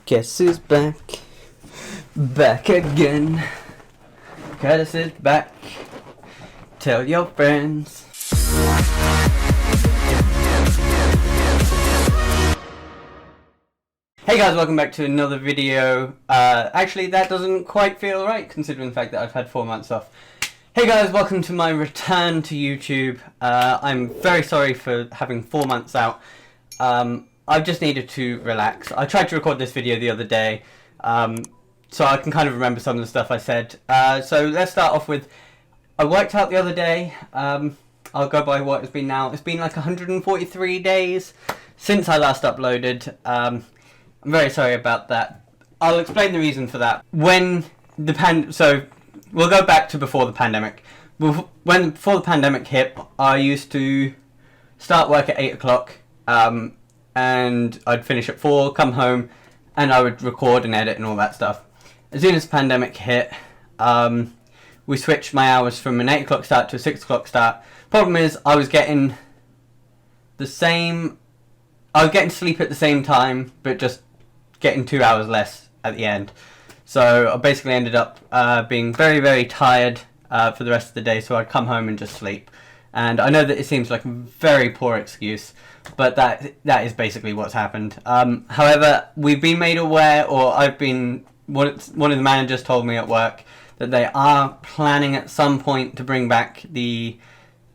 Guess who's back? Back again. Curtis is back. Tell your friends. Hey guys, welcome back to another video. Actually, that doesn't quite feel right considering the fact that I've had 4 months off. Hey guys, welcome to my return to YouTube. I'm very sorry for having 4 months out. I've just needed to relax. I tried to record this video the other day, so I can kind of remember some of the stuff I said. So let's start off with, I worked out the other day. I'll go by what it's been now. It's been like 143 days since I last uploaded. I'm very sorry about that. I'll explain the reason for that. So we'll go back to before the pandemic. Before the pandemic hit, I used to start work at 8 o'clock. And I'd finish at 4, come home, and I would record and edit and all that stuff. As soon as the pandemic hit, we switched my hours from an 8 o'clock start to a 6 o'clock start. Problem is, I was getting sleep at the same time, but just getting 2 hours less at the end. So I basically ended up being very, very tired for the rest of the day, so I'd come home and just sleep. And I know that it seems like a very poor excuse, but that is basically what's happened. However, we've been made aware, or one of the managers told me at work that they are planning at some point to bring back the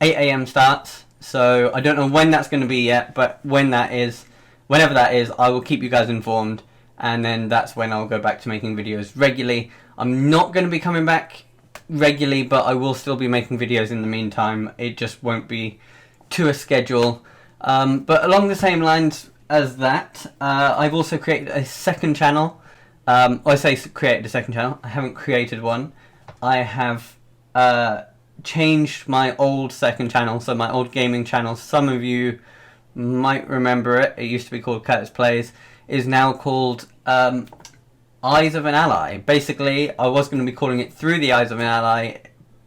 8 AM starts. So I don't know when that's going to be yet, but whenever that is, I will keep you guys informed, and then that's when I'll go back to making videos regularly. I'm not going to be coming back regularly, but I will still be making videos in the meantime. It just won't be to a schedule. But along the same lines as that, I've also created a second channel. I say created a second channel. I haven't created one. I have changed my old second channel, so my old gaming channel. Some of you might remember it. It used to be called Curtis Plays. Is now called Eyes of an Ally. Basically, I was going to be calling it Through the Eyes of an Ally,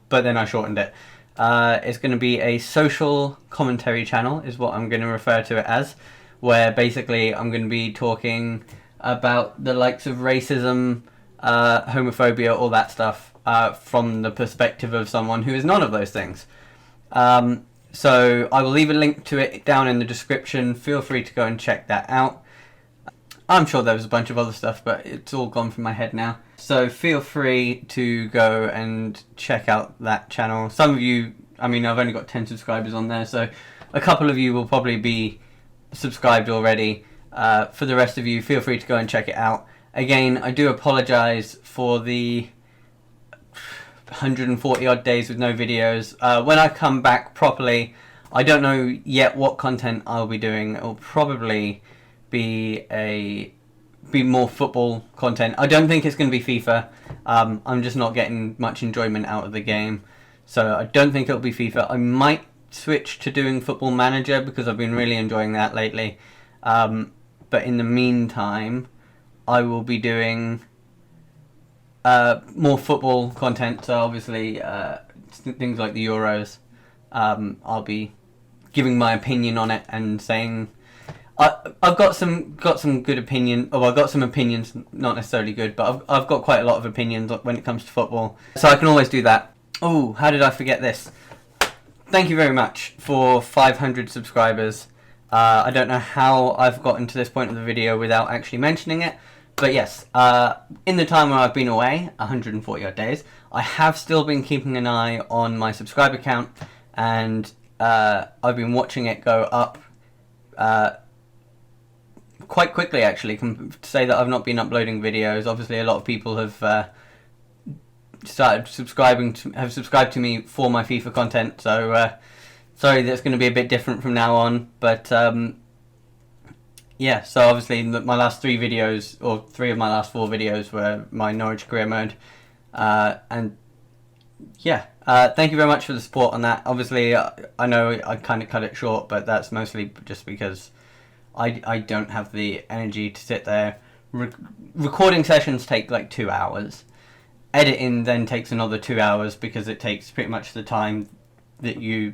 but then I shortened it. It's going to be a social commentary channel, is what I'm going to refer to it as, where basically I'm going to be talking about the likes of racism, homophobia, all that stuff, from the perspective of someone who is none of those things. So I will leave a link to it down in the description. Feel free to go and check that out. I'm sure there was a bunch of other stuff, but it's all gone from my head now. So feel free to go and check out that channel. Some of you, I've only got 10 subscribers on there, so a couple of you will probably be subscribed already. For the rest of you, feel free to go and check it out. Again, I do apologise for the 140 odd days with no videos. When I come back properly, I don't know yet what content I'll be doing. It'll probably be more football content. I don't think it's going to be FIFA. I'm just not getting much enjoyment out of the game, so I don't think it'll be FIFA. I might switch to doing Football Manager because I've been really enjoying that lately. But in the meantime, I will be doing more football content. So obviously, things like the Euros. I'll be giving my opinion on it and saying. I've got some good opinion. Oh, I've got some opinions, not necessarily good, but I've got quite a lot of opinions when it comes to football. So I can always do that. Oh, how did I forget this? Thank you very much for 500 subscribers. I don't know how I've gotten to this point of the video without actually mentioning it, but yes, in the time where I've been away, 140 odd days, I have still been keeping an eye on my subscriber count, and I've been watching it go up. Quite quickly, actually, to say that I've not been uploading videos. Obviously, a lot of people have subscribed to me for my FIFA content. So sorry, that's going to be a bit different from now on. But yeah, so obviously my last 3 videos, or 3 of my last 4 videos, were my Norwich career mode. And yeah, thank you very much for the support on that. Obviously, I know I kind of cut it short, but that's mostly just because I don't have the energy to sit there. Recording sessions take like 2 hours. Editing then takes another 2 hours because it takes pretty much the time that you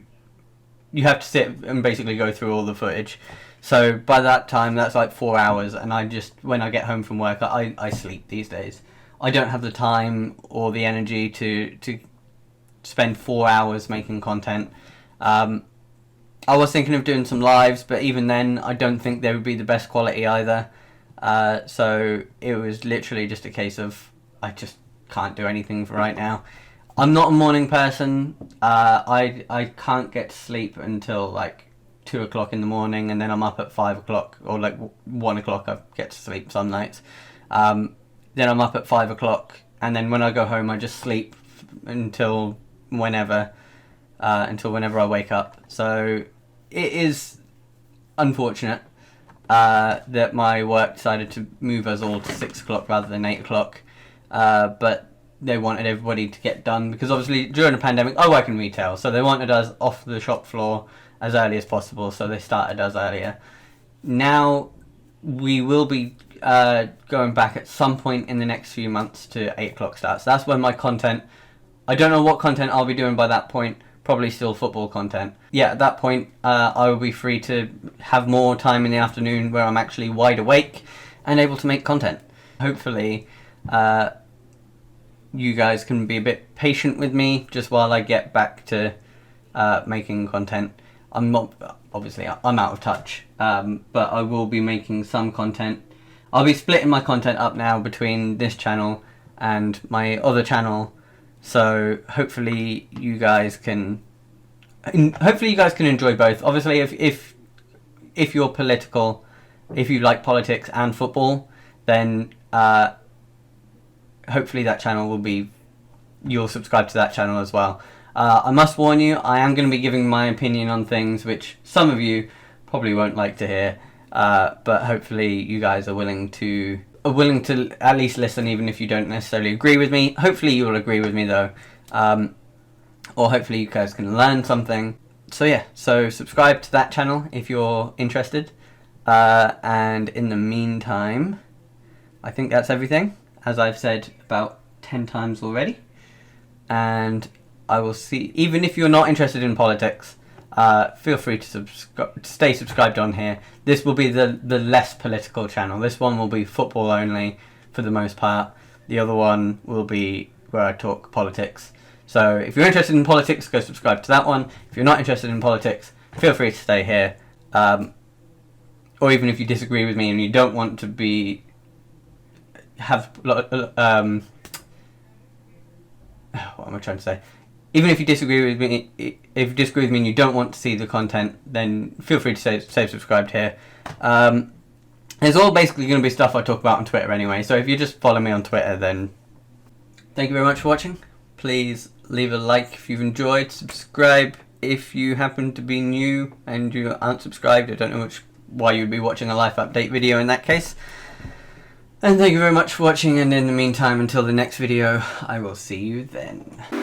you have to sit and basically go through all the footage. So by that time, that's like 4 hours, and when I get home from work, I sleep these days. I don't have the time or the energy to spend 4 hours making content. I was thinking of doing some lives, but even then, I don't think they would be the best quality either. So it was literally just a case of I just can't do anything for right now. I'm not a morning person. I can't get to sleep until like 2 o'clock in the morning, and then I'm up at 5 o'clock, or like 1 o'clock I get to sleep some nights. Then I'm up at 5 o'clock, and then when I go home I just sleep until whenever I wake up. So it is unfortunate that my work decided to move us all to 6 o'clock rather than 8 o'clock, but they wanted everybody to get done, because obviously during the pandemic I work in retail, so they wanted us off the shop floor as early as possible, so they started us earlier. Now we will be going back at some point in the next few months to 8 o'clock starts. That's when my content, I don't know what content I'll be doing by that point, probably still football content. Yeah, at that point I will be free to have more time in the afternoon where I'm actually wide awake and able to make content. Hopefully you guys can be a bit patient with me just while I get back to making content. I'm out of touch, but I will be making some content. I'll be splitting my content up now between this channel and my other channel, so hopefully you guys can enjoy both. Obviously, if you're political, if you like politics and football, then hopefully that channel you'll subscribe to that channel as well. I must warn you, I am going to be giving my opinion on things which some of you probably won't like to hear, but hopefully you guys are willing to at least listen, even if you don't necessarily agree with me. Hopefully you will agree with me though, or hopefully you guys can learn something. So yeah, so subscribe to that channel if you're interested, and in the meantime, I think that's everything, as I've said about 10 times already, and I will see. Even if you're not interested in politics, feel free to stay subscribed on here. This will be the less political channel. This one will be football only for the most part. The other one will be where I talk politics. So if you're interested in politics, go subscribe to that one. If you're not interested in politics, feel free to stay here. Or even if you disagree with me and you don't want to what am I trying to say? Even if you disagree with me, and you don't want to see the content, then feel free to stay subscribed here. It's all basically going to be stuff I talk about on Twitter anyway, so if you just follow me on Twitter, then thank you very much for watching. Please leave a like if you've enjoyed, subscribe if you happen to be new and you aren't subscribed. I don't know why you'd be watching a life update video in that case. And thank you very much for watching, and in the meantime, until the next video, I will see you then.